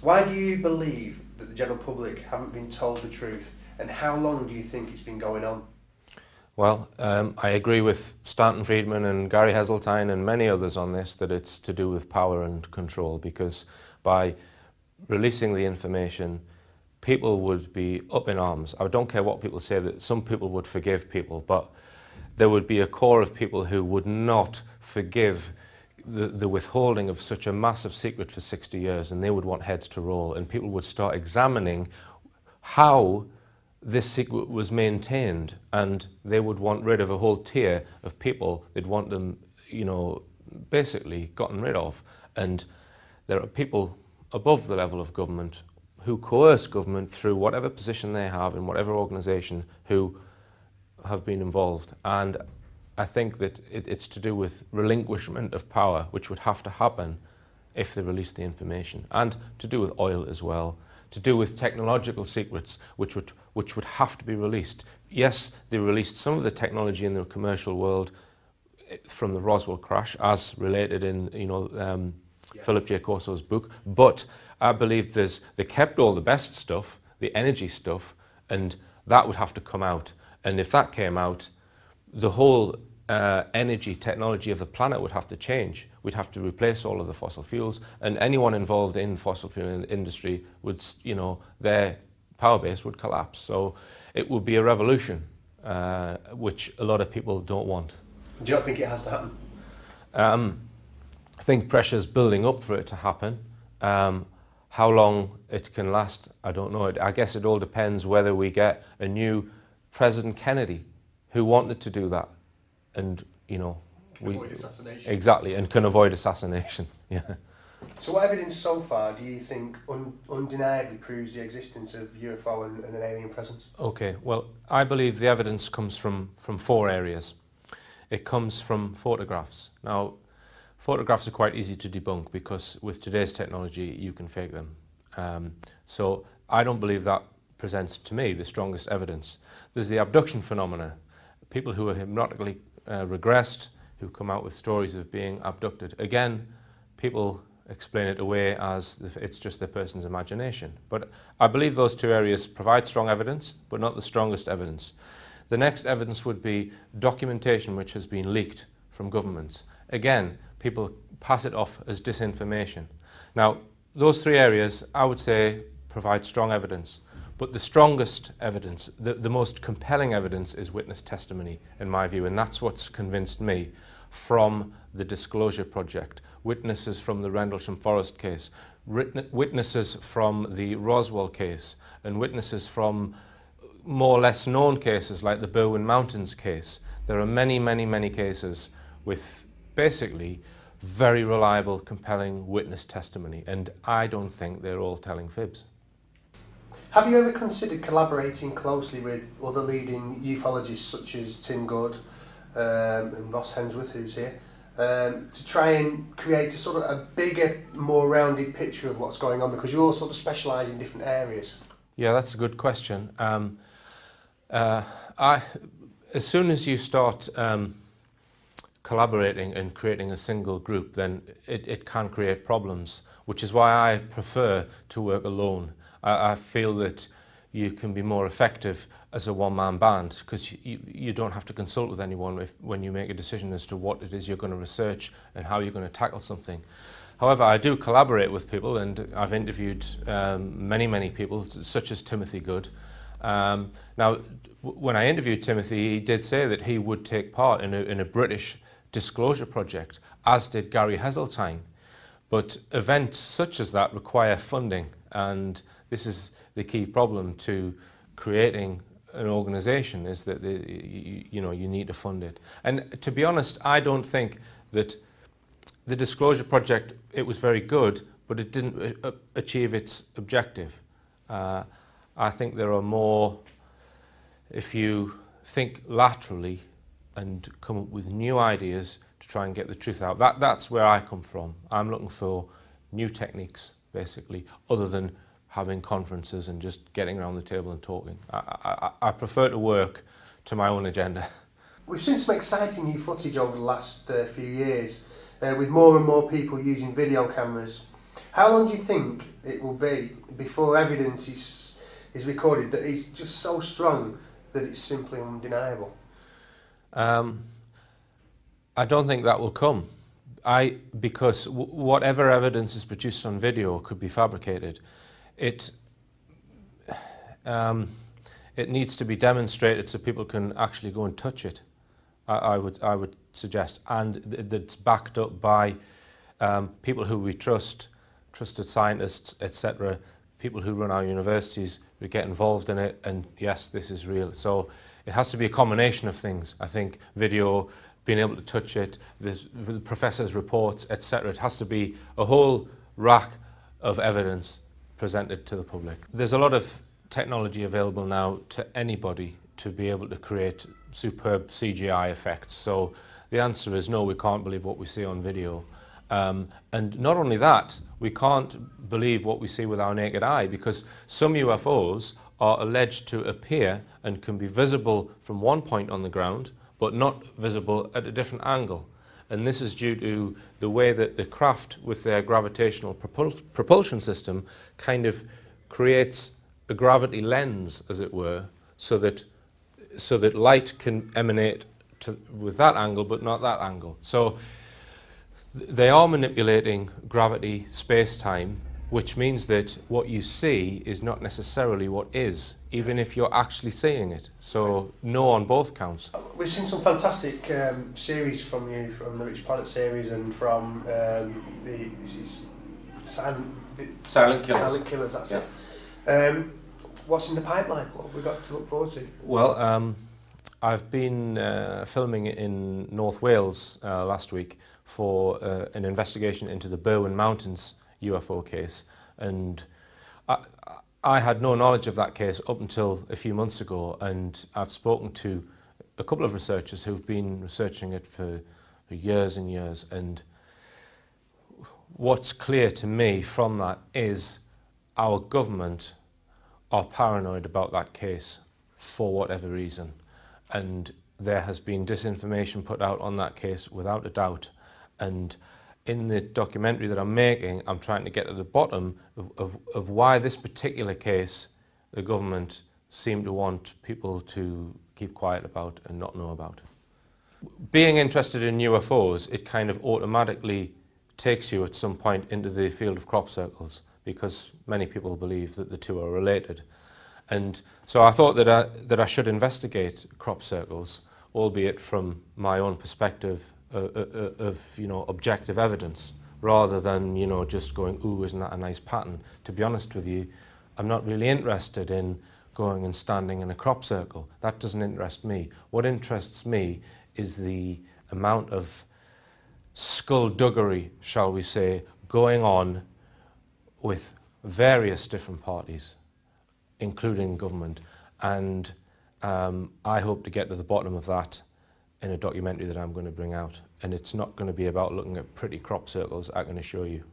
Why do you believe that the general public haven't been told the truth, and how long do you think it's been going on? Well, I agree with Stanton Friedman and Gary Heseltine and many others on this, that it's to do with power and control, because by releasing the information, people would be up in arms. I don't care what people say, that some people would forgive people, but there would be a core of people who would not forgive the withholding of such a massive secret for 60 years, and they would want heads to roll, and people would start examining how this secret was maintained, and they would want rid of a whole tier of people. They'd want them, you know, basically gotten rid of. And there are people above the level of government who coerce government through whatever position they have in whatever organisation who have been involved. And I think that it's to do with relinquishment of power, which would have to happen if they release the information, and to do with oil as well, to do with technological secrets which would have to be released. Yes, they released some of the technology in the commercial world from the Roswell crash, as related in Philip J. Corso's book, but I believe they kept all the best stuff, the energy stuff, and that would have to come out. And if that came out, the whole energy technology of the planet would have to change. We'd have to replace all of the fossil fuels, and anyone involved in fossil fuel industry would, you know, their power base would collapse. So it would be a revolution, which a lot of people don't want. Do you not think it has to happen? I think pressure's building up for it to happen. How long it can last, I don't know. I guess it all depends whether we get a new President Kennedy who wanted to do that, and you know, avoid assassination. Exactly, and can avoid assassination. Yeah. So what evidence so far do you think undeniably proves the existence of UFO and an alien presence? Okay, well, I believe the evidence comes from 4 areas. It comes from photographs. Now, photographs are quite easy to debunk because with today's technology you can fake them. So I don't believe that presents to me the strongest evidence. There's the abduction phenomena. People who are hypnotically regressed, who come out with stories of being abducted. Again, people explain it away as if it's just a person's imagination. But I believe those 2 areas provide strong evidence, but not the strongest evidence. The next evidence would be documentation which has been leaked from governments. Again, people pass it off as disinformation. Now, those 3 areas, I would say, provide strong evidence. But the strongest evidence, the most compelling evidence, is witness testimony, in my view, and that's what's convinced me from the Disclosure Project. Witnesses from the Rendlesham Forest case, witnesses from the Roswell case, and witnesses from more or less known cases like the Berwyn Mountains case. There are many, many, many cases with basically very reliable, compelling witness testimony, and I don't think they're all telling fibs. Have you ever considered collaborating closely with other leading ufologists such as Tim Good and Ross Hemsworth, who's here, to try and create a sort of a bigger, more rounded picture of what's going on, because you all sort of specialise in different areas? Yeah, that's a good question. As soon as you start collaborating and creating a single group, then it can create problems, which is why I prefer to work alone. I feel that you can be more effective as a one-man band because you don't have to consult with anyone when you make a decision as to what it is you're going to research and how you're going to tackle something. However, I do collaborate with people, and I've interviewed many, many people, such as Timothy Good. Now, when I interviewed Timothy, he did say that he would take part in a British disclosure project, as did Gary Heseltine. But events such as that require funding, and this is the key problem to creating an organisation, is that you need to fund it. And to be honest, I don't think that the Disclosure Project, it was very good, but it didn't achieve its objective. I think there are more, if you think laterally and come up with new ideas to try and get the truth out. That's where I come from. I'm looking for new techniques, basically, other than having conferences and just getting around the table and talking. I prefer to work to my own agenda. We've seen some exciting new footage over the last few years, with more and more people using video cameras. How long do you think it will be before evidence is recorded that is just so strong that it's simply undeniable? I don't think that will come. Because whatever evidence is produced on video could be fabricated. It needs to be demonstrated so people can actually go and touch it. I would suggest, and that's backed up by people who we trust, trusted scientists, etc. People who run our universities, who get involved in it, and yes, this is real. So it has to be a combination of things. I think video, being able to touch it, the professors' reports, etc. It has to be a whole rack of evidence presented to the public. There's a lot of technology available now to anybody to be able to create superb CGI effects. So the answer is no, we can't believe what we see on video. And not only that, we can't believe what we see with our naked eye, because some UFOs are alleged to appear and can be visible from one point on the ground, but not visible at a different angle. And this is due to the way that the craft with their gravitational propulsion system kind of creates a gravity lens, as it were, so that light can emanate with that angle, but not that angle. So they are manipulating gravity, space-time, which means that what you see is not necessarily what is, even if you're actually seeing it. So no on both counts. We've seen some fantastic series from you, from the Rich Planet series and from the Silent Killers. Silent Killers, that's it. What's in the pipeline? What have we got to look forward to? Well, I've been filming in North Wales last week for an investigation into the Berwyn Mountains UFO case, and I had no knowledge of that case up until a few months ago, and I've spoken to a couple of researchers who've been researching it for years and years, and what's clear to me from that is our government are paranoid about that case for whatever reason, and there has been disinformation put out on that case without a doubt. And in the documentary that I'm making, I'm trying to get to the bottom of why this particular case the government seem to want people to keep quiet about and not know about. Being interested in UFOs, it kind of automatically takes you at some point into the field of crop circles, because many people believe that the two are related. And so I thought that I should investigate crop circles, albeit from my own perspective of objective evidence, rather than just going, ooh, isn't that a nice pattern? To be honest with you, I'm not really interested in going and standing in a crop circle. That doesn't interest me. What interests me is the amount of skullduggery, shall we say, going on with various different parties, including government, and I hope to get to the bottom of that in a documentary that I'm going to bring out. And it's not going to be about looking at pretty crop circles, I can assure you.